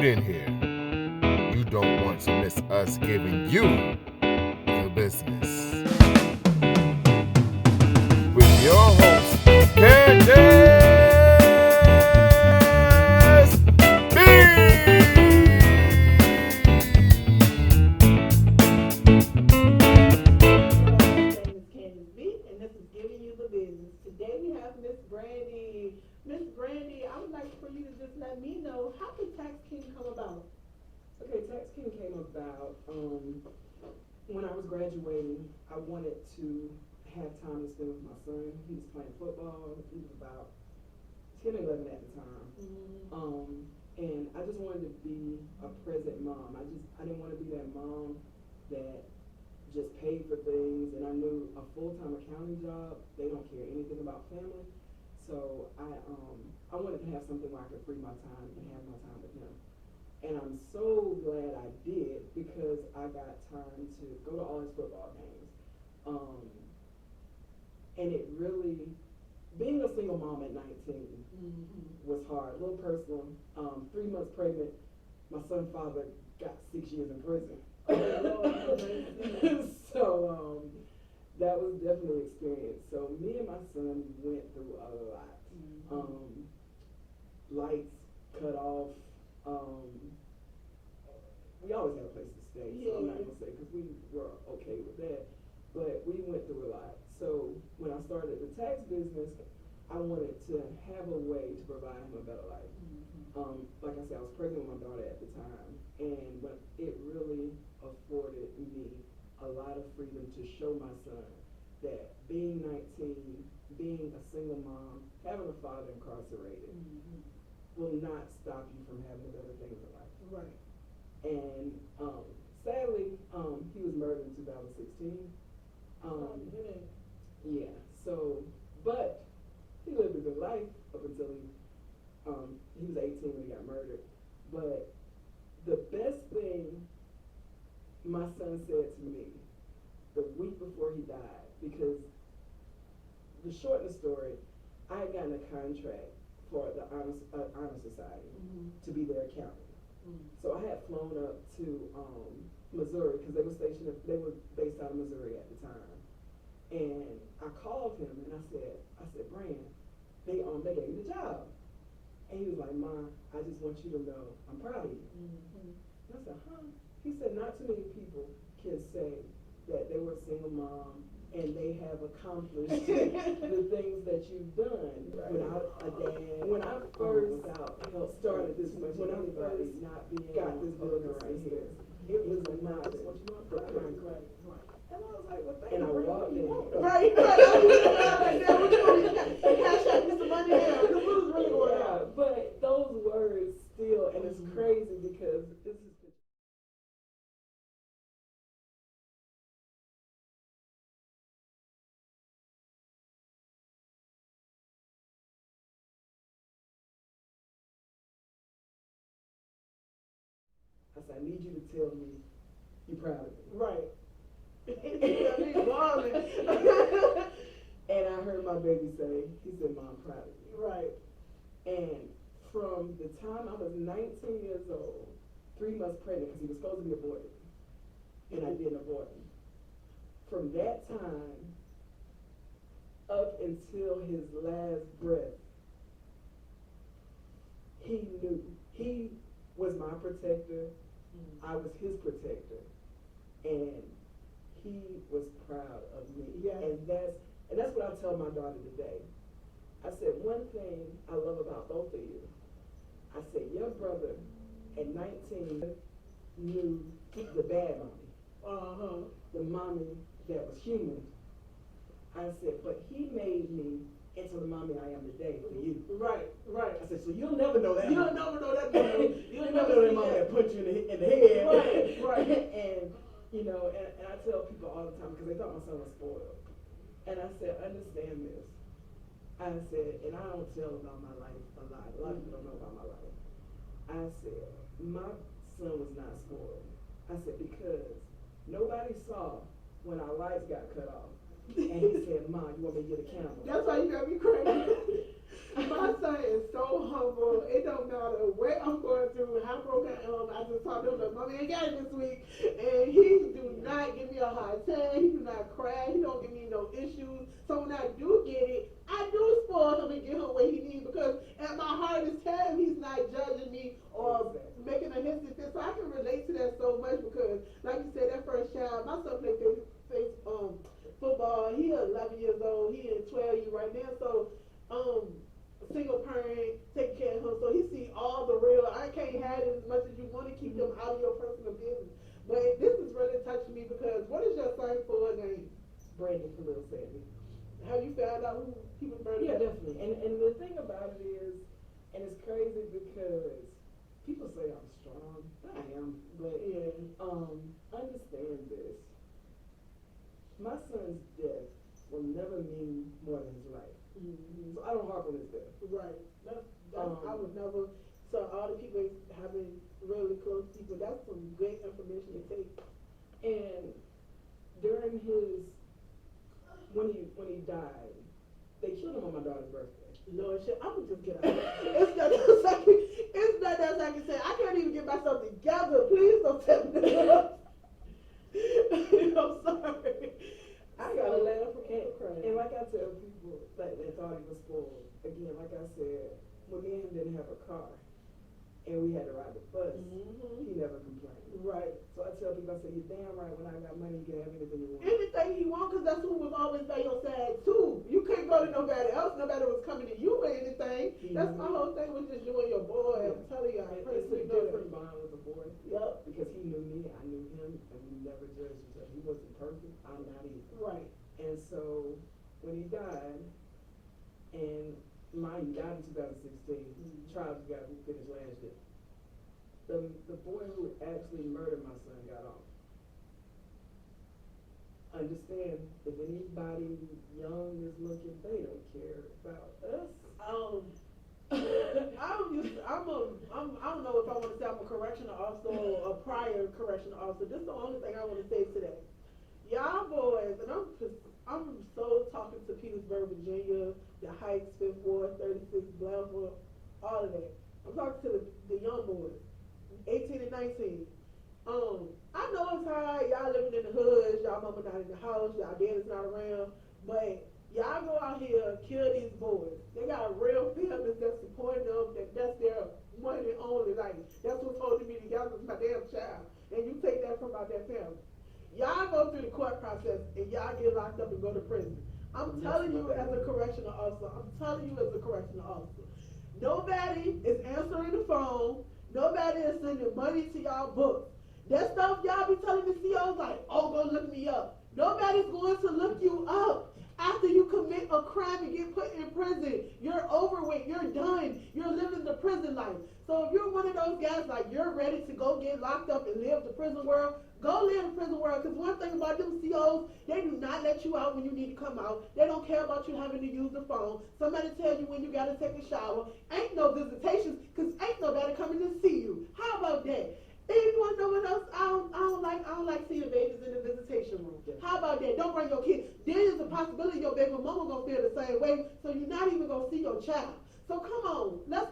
get in here, you don't want to miss us giving you the business. With your host, Candace B. Candace B, and this is giving you the business. Today we have Miss Brandi. Miss Brandi, I would like for you to just let me know, how did Tax King come about? Okay, Tax King came about when I was graduating. I wanted to have time to spend with my son. He was playing football. He was about 10 or 11 at the time. And I just wanted to be a present mom. I didn't want to be that mom that just paid for things, and I knew a full-time accounting job, they don't care anything about family. So I wanted to have something where I could free my time and have my time with him. And I'm so glad I did, because I got time to go to all his football games. And it really, being a single mom at 19 was hard. A little personal. 3 months pregnant, my son's father got 6 years in prison. So that was definitely an experience. So me and my son went through a lot. Lights cut off. We always had a place to stay, so I'm not gonna say, because we were okay with that, but we went through a lot. So when I started the tax business, I wanted to have a way to provide him a better life. Like I said, I was pregnant with my daughter at the time, and but it really afforded me a lot of freedom to show my son that being 19, being a single mom, having a father incarcerated, will not stop you from having better things in life. Right. And sadly, he was murdered in 2016. Yeah. So, but he lived a good life up until he was 18 when he got murdered. But the best thing my son said to me the week before he died, because the short of the story, I had gotten a contract for the Honor Society to be their accountant. So I had flown up to Missouri, because they were based out of Missouri at the time. And I called him and I said, Brand, they gave me the job. And he was like, Ma, I just want you to know I'm proud of you. And I said, huh? He said, not too many people can say that they were a single mom and they have accomplished the things that you've done without a dad. When I first started this, when I first got this building right here, it was not the kind. And I was like, well, thank you. And I walked in. Right. Like, that was cash out me some money now. Because what was really going on? But those words still, and it's crazy because this is. I said, I need you to tell me you're proud of me. Right. And I heard my baby say, he said, Mom, I'm proud of you. Right. And from the time I was 19 years old, 3 months pregnant, because he was supposed to be aborted, and I didn't abort him. From that time up until his last breath, he knew. He was my protector. I was his protector. And he was proud of me. Yeah. And that's what I tell my daughter today. I said, one thing I love about both of you, I said, your brother at 19 knew the bad mommy. The mommy that was human. I said, but he made me into the mommy I am today for you. Right. I said, so you'll never know that. You'll never know that mommy. You'll never know that mommy that punched you in the head. Right. And you know, and I tell people all the time, because they thought my son was spoiled. And I said, understand this. I said, and I don't tell about my life a lot. A lot of people don't know about my life. I said, my son was not spoiled. I said, because nobody saw when our lights got cut off. And he said, Mom, you want me to get a camera? That's why you got me crazy. My son is so humble. It don't matter what I'm going through, how broken I am. I just talk to him like, Mommy ain't got it this week. And he do not give me a hard time. He do not cry. He don't give me no issues. So when I do get it, I do spoil him and give him what he needs because at my hardest time, he's not judging me or making a hissy fit. So I can relate to that so much because, like you said, that first child, my son played football. He 11 years old. He in 12 years right now. So, single parent, taking care of him, so he see all the real. I can't have it as much as you want to keep them out of your personal business. But this is really touching me because what is your son full name? Brandi Clark Sandy. Have you found out who he was murdered? Yeah, definitely. And the thing about it is, and it's crazy because people say I'm strong. I am, but Yeah. Understand this. My son's death will never mean more than his life. Mm-hmm. So I don't harp on his death. Right. That's I would never. So all the people having really close people, that's some great information to take. And during his when he died, they killed him on my daughter's birthday. Lord, shit, I would just get out. It's not that I can say. I can't even get myself together. Please don't tell me that. I'm sorry. I gotta laugh and like I tell people that they thought he was spoiled. Again, like I said, when me and him didn't have a car and we had to ride the bus, he never complained. Right. So I tell people, I say, you're damn right, when I got money, you can have anything you want. Anything you want, because that's who was always by your side too. You couldn't go to nobody else. Nobody was coming to you with anything. That's my whole thing was just you and your boy. I'm telling you, I personally It's a know different bond with the boy. Yep. Because he knew me, I knew him, and we never judged each other. He wasn't perfect, I'm not either. Right. And so when he died, and mind you, died in 2016, trials got finished last year. The boy who actually murdered my son got off. Understand, if anybody young is looking, they don't care about us. I don't know if I want to say I'm a correctional officer or a prior correctional officer. This is the only thing I want to say today. Y'all boys, and I'm so talking to Petersburg, Virginia, the Heights, Fifth Ward, 36, Belleville, all of that. I'm talking to the young boys, 18 and 19. I know it's hard, y'all living in the hood, y'all mama not in the house, y'all dad is not around, but y'all go out here, kill these boys. They got real families that support them, that's their one and only, like, that's what's holding me together, is my damn child. And you take that from my damn family. Y'all go through the court process and y'all get locked up and go to prison. I'm telling you as a correctional officer, nobody is answering the phone, nobody is sending money to y'all books. That stuff y'all be telling the CEOs like, oh, go look me up. Nobody's going to look you up. After you commit a crime and get put in prison, you're over with, you're done, you're living the prison life. So if you're one of those guys like you're ready to go get locked up and live the prison world, go live the prison world. Because one thing about them COs, they do not let you out when you need to come out. They don't care about you having to use the phone. Somebody tell you when you got to take a shower. Ain't no visitations because ain't nobody coming to see you. How about that? And you want to know what else? I don't like seeing babies in the visitation room. How about that? Don't bring your kids. There's a possibility your baby mama gonna feel the same way, so you're not even gonna see your child. So come on, let's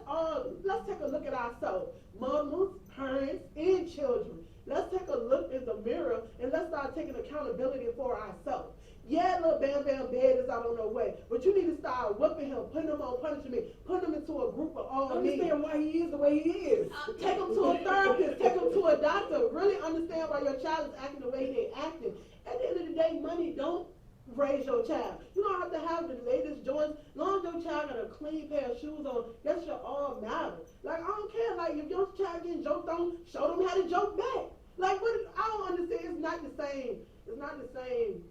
take a look at ourselves, mamas, parents, and children. Let's take a look in the mirror and let's start taking accountability for ourselves. Yeah, little Bam Bam Bad is out on the way, but you need to start whipping him, putting him on punishment, putting him into a group of all men. Understand why he is the way he is. Take him to a therapist, take him to a doctor. Really understand why your child is acting the way they're acting. At the end of the day, money don't raise your child. You don't have to have the latest joints. As long as your child got a clean pair of shoes on, that should all matter. Like, I don't care. Like, if your child getting joked on, show them how to joke back. Like, I don't understand. It's not the same. It's not the same.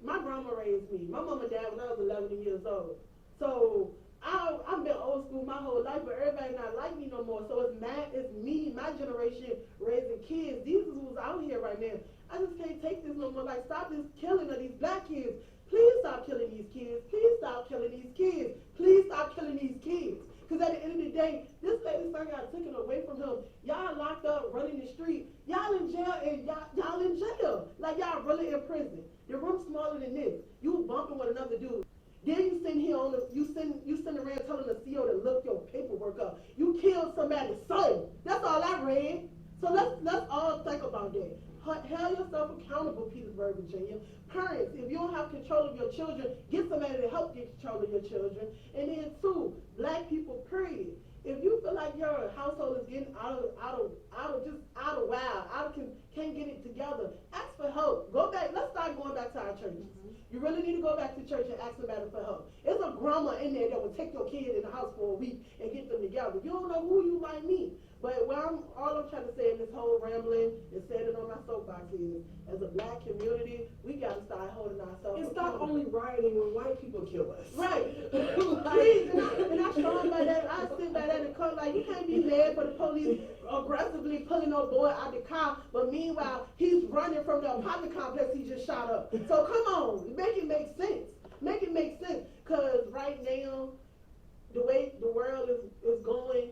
My grandma raised me. My mama died when I was 11 years old. So I've been old school my whole life, but everybody not like me no more. So it's me, my generation raising kids. These is who's out here right now. I just can't take this no more. Like, stop this killing of these black kids. Please stop killing these kids. Please stop killing these kids. Please stop killing these kids. Because at the end of the day, this lady son got taken away from him. Y'all y'all locked up, running the street, y'all in jail, and y'all in jail. Like y'all really in prison. The room's smaller than this. You bumping with another dude. Then you sitting here on the, you sitting around telling the CO to look your paperwork up. You killed somebody's soul. That's all I read. So let's all think about that. Held yourself accountable, Petersburg, Virginia. Parents, if you don't have control of your children, get somebody to help get control of your children. And then two, black people, period. If you feel like your household is getting out of wild, can't get it together, ask for help. Go back. Let's start going back to our churches. You really need to go back to church and ask somebody for help. There's a grandma in there that will take your kid in the house for a week and get them together. You don't know who you might meet. But all I'm trying to say in this whole rambling and saying it on my soapbox is, as a black community, we got to start holding ourselves and stop only rioting when white people kill us. Right. Please, and I show by that. I sit by that and come like, you can't be mad for the police aggressively pulling no boy out the car, but meanwhile he's running from the apartment complex he just shot up. So come on, make it make sense. Make it make sense, cause right now, the way the world is going,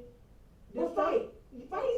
fight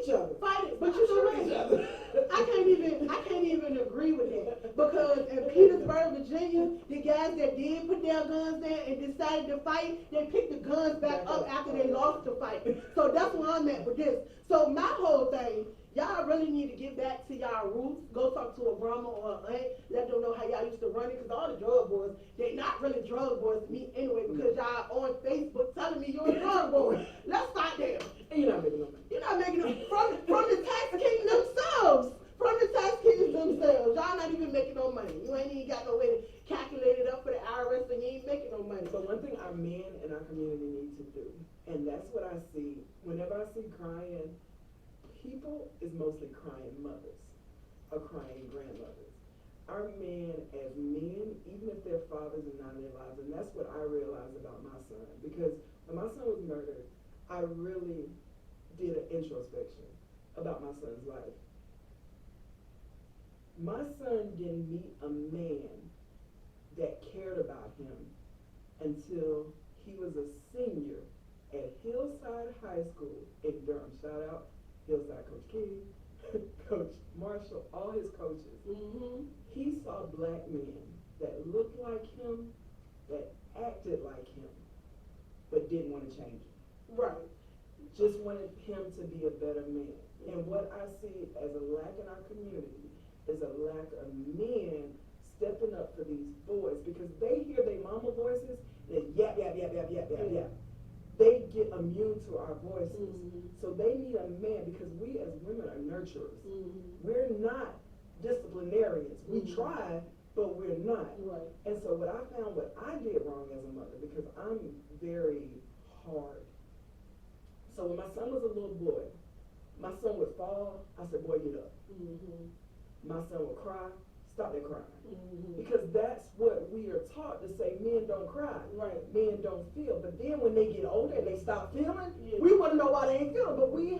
each other. Fight it, but you know what? I can't even agree with that, because in Petersburg, Virginia, the guys that did put their guns down and decided to fight, they picked the guns back up after they lost the fight. So that's where I'm at with this. So my whole thing, y'all really need to get back to y'all roots. Go talk to a grandma or an aunt. Let them know how y'all used to run it. Because all the drug boys, they not really drug boys to me anyway. Because y'all on Facebook telling me you're a drug boy. Let's start there. And you're not making no money. You're not making it from the tax kings themselves. From the tax kings themselves. Y'all not even making no money. You ain't even got no way to calculate it up for the IRS, and you ain't making no money. But one thing our men in our community need to do, and that's what I see whenever I see crying people, is mostly crying mothers or crying grandmothers. Our men as men, even if their fathers are not in their lives, and that's what I realized about my son, because when my son was murdered, I really did an introspection about my son's life. My son didn't meet a man that cared about him until he was a senior at Hillside High School in Durham. Shout out Hillside, Coach King, Coach Marshall, all his coaches. Mm-hmm. He saw black men that looked like him, that acted like him, but didn't want to change him. Right. Just wanted him to be a better man. And what I see as a lack in our community is a lack of men stepping up for these boys, because they hear their mama voices and yap, yap, yap, yap, yap, yap, yap. They get immune to our voices. Mm-hmm. So they need a man, because we as women are nurturers. Mm-hmm. We're not disciplinarians. We Mm-hmm. try, but we're not. Right. And so what I found, what I did wrong as a mother, because I'm very hard. So when my son was a little boy, my son would fall, I said, boy, get up. Mm-hmm. My son would cry, stop that crying. Mm-hmm. Because that's what we are taught to say, men don't cry. Right. Men don't feel. But then when they get older and they stop feeling, Yeah. we want to know why they ain't feeling. But we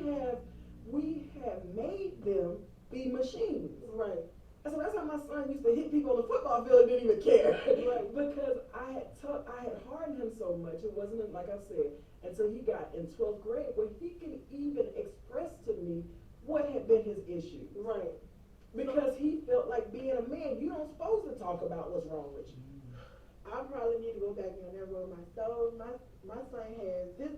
have made them be machines. Right. And so that's how my son used to hit people on the football field and didn't even care. Right. Because I had hardened him so much. It wasn't, like I said, until he got in 12th grade where he could even express to me what had been his issue. Right. Because he felt like being a man, you don't supposed to talk about what's wrong with you. I probably need to go back in there with my stove. My son has his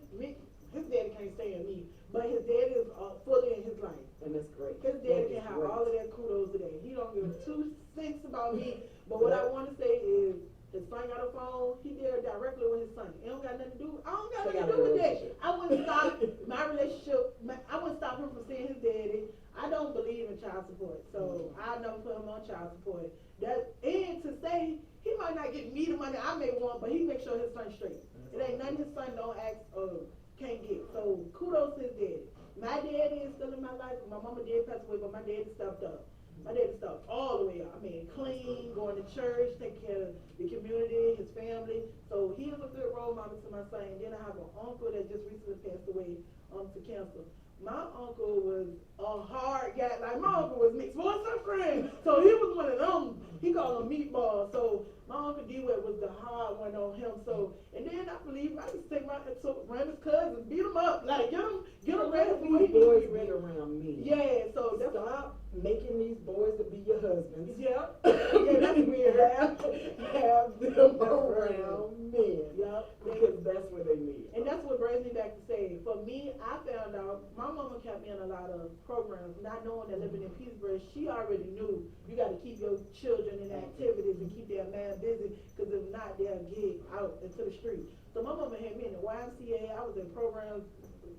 daddy can't stand me, but his daddy is fully in his life. And that's great. His daddy can have all of that kudos today. He don't give 2 cents about me. But what I want to say is, his son got a phone. He there directly with his son. It don't got nothing to do. I don't got nothing to do with that. I wouldn't stop my relationship. I wouldn't stop him from seeing his daddy. I don't believe in child support, so I never put him on child support. And to say he might not get me the money I may want, but he make sure his son straight. It ain't nothing his son don't ask or can't get. So kudos to his daddy. My daddy is still in my life. My mama did pass away, but my daddy stepped up. My daddy stepped all the way up. I mean, clean, going to church, taking care of the community, his family. So he is a good role model to my son. And then I have an uncle that just recently passed away to cancer. My uncle was a hard guy. Like, my uncle was mixed with some cream. So he was one of them. He called them meatballs. So my uncle D-Wet was the hard one on him. So, and then I believe I used to take ran his cousins, beat him up. Like, get him ready for what he Boys needs. be around men. Yeah, so Stop making these boys to be your husbands. yeah, yeah, that's weird. Have them around men. Yep. Because that's what they need. And that's what brings me back to say, for me, I found out, my mama kept me in a lot of programs, not knowing that living in Petersburg, she already knew you got to keep your children in activities and keep their man busy, because if not, they'll get out into the street. So my mama had me in the YMCA, I was in programs,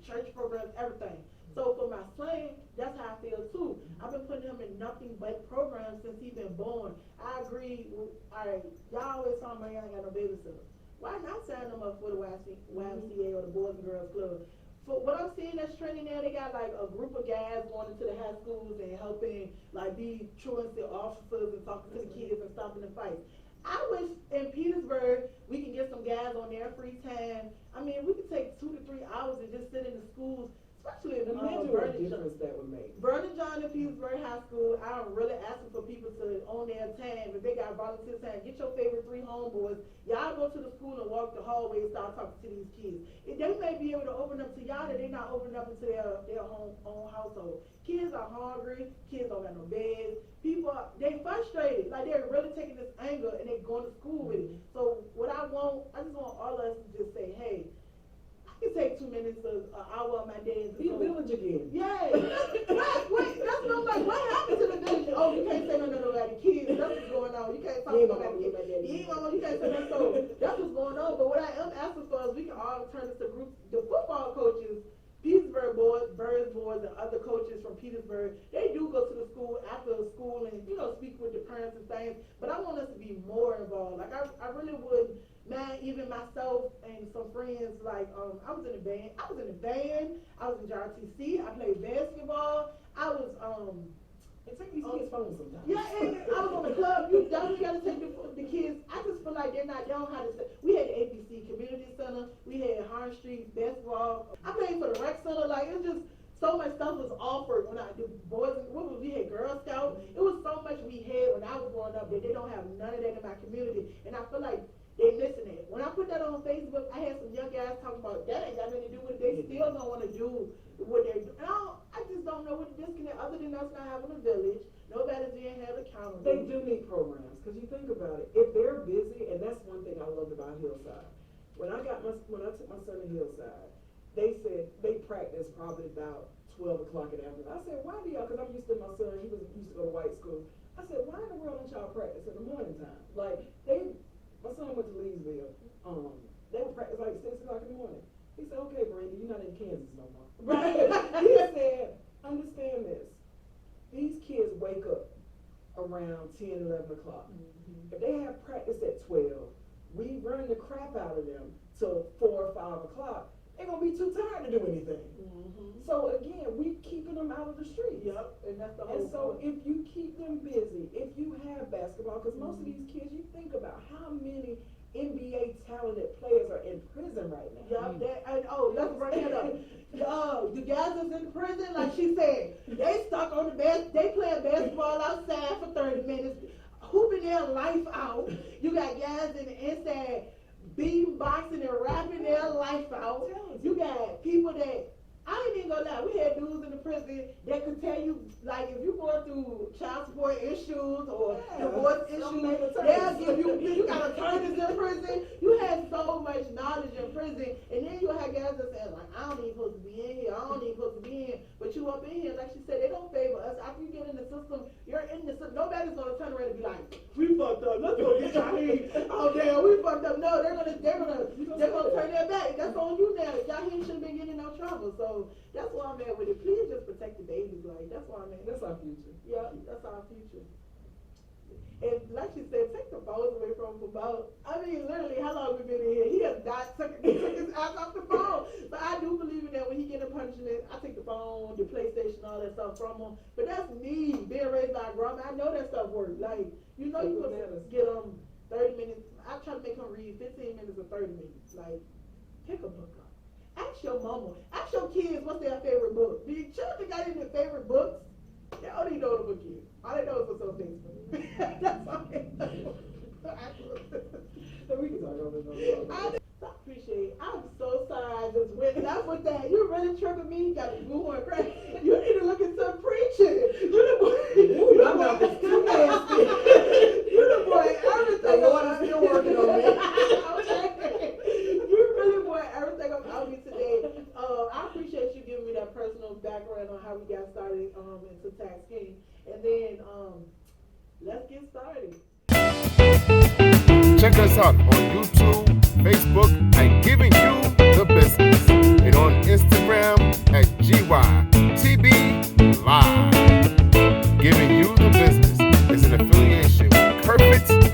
church programs, everything. So for my son, that's how I feel too. I've been putting him in nothing but programs since he's been born. I agree, all right, y'all always talking about y'all ain't got no babysitter. Why not sign them up for the YMCA or the Boys and Girls Club? For what I'm seeing that's trending there, they got like a group of guys going into the high schools and helping like be truancy officers and talking to the kids and stopping the fights. I wish in Petersburg we can get some guys on their free time. I mean, we could take 2 to 3 hours and just sit in the schools, especially in Imagine what difference that would make. Vernon John in Petersburg High School, I'm really asking for people to own their time. If they got volunteer time, get your favorite 3 homeboys. Y'all go to the school and walk the hallway and start talking to these kids. They may be able to open up to y'all that they're not opening up into their own household. Kids are hungry. Kids don't got no beds. People, they frustrated. Like they're really taking this anger and they're going to school with it. So what I just want all of us to just say, hey, it take 2 minutes, an hour of my day. Be a village again. Yeah. Wait, that's what I'm like, what happened to the village? Oh, you can't say nothing to nobody. Kids, that's what's going on. You can't talk to nobody. You can't say nothing. So that's what's going on. But what I am asking for is we can all turn this to groups. The football coaches, Petersburg boys, Birds boys, and other coaches from Petersburg, they do go to the school after school and, speak with the parents and things. But I want us to be more involved. Like, I really would. Man, even myself and some friends, like, I was in a band, I was in GYTC, I played basketball, I was, It take these kids phones sometimes. yeah, and I was on the club, you definitely gotta take the kids, I just feel like they don't know how to say, we had the ABC Community Center, we had Harn Street basketball, I played for the rec center, like, it's just, so much stuff was offered when I did we had Girl Scouts, it was so much we had when I was growing up that they don't have none of that in my community, and I feel like they missing it. When I put that on Facebook, I had some young guys talking about that ain't got nothing to do with it. They still don't want to do what they're doing. I just don't know what the disconnect, other than us not having a village, nobody's being held accountable. They do need programs, because you think about it, if they're busy, and that's one thing I loved about Hillside. When I took my son to Hillside, they said they practiced probably about 12 o'clock in the afternoon. I said, why do y'all, because I'm used to my son, he used to go to white school. I said, why in the world don't y'all practice in the morning time? Like, my son went to Leesville. They would practice like 6 o'clock in the morning. He said, okay, Brandi, you're not in Kansas no more. Right? He said, understand this. These kids wake up around 10, 11 o'clock. Mm-hmm. If they have practice at 12, we run the crap out of them till 4 or 5 o'clock. They're going to be too tired to do anything. Mm-hmm. So again, we keeping them out of the street. Yep, and that's the whole And so point. if you keep them busy, if you have basketball, because most of these kids, you think about how many NBA talented players are in prison right now. Yep, let's bring it up. The guys that's in prison, like she said, they stuck on they playing basketball outside for 30 minutes, hooping their life out. You got guys in the inside beating, boxing, and rapping their life out. You got people that, I ain't even gonna lie, we had dudes in the prison that could tell you, like, if you're going through child support issues or divorce issues, they'll give you got attorneys in prison. You had so much knowledge in prison, and then you have guys that say, like, I don't even supposed to be in here, I don't even supposed to be in, but you up in here, like she said, they don't favor us. After you get in the system, you're in the system, nobody's gonna turn around and be like, we fucked up, let's go get Shaheed. Oh damn, we fucked up. No, they're gonna turn their back. That's on you now. Shaheed shouldn't be getting in no trouble. So that's why I'm at with it. Please just protect the babies. Like, that's why I'm at. That's our future. Yeah, that's our future. And like she said, take the phones away from him about, I mean, literally, how long we been in here? He has not took his ass off the phone. But I do believe in that when he get a punishment, I take the phone, the PlayStation, all that stuff from him. But that's me, being raised by a grandma. I know that stuff works. Like, you know, you supposed to get 30 minutes. I try to make him read 15 minutes or 30 minutes. Like, pick a book up. Ask your mama. Ask your kids what's their favorite book. Do your children got any favorite books? They don't even know what a book is. All they know is what's on Facebook. That's all they know. So we can talk over this. I appreciate it. I'm so sorry I just went. That's what that. You really triggered me. You got me boo and crack. You how we got started into tax king, and then let's get started. Check us out on YouTube, Facebook at Giving You the Business, and on Instagram at GYTB Live. Giving You the Business is an affiliation with Perfect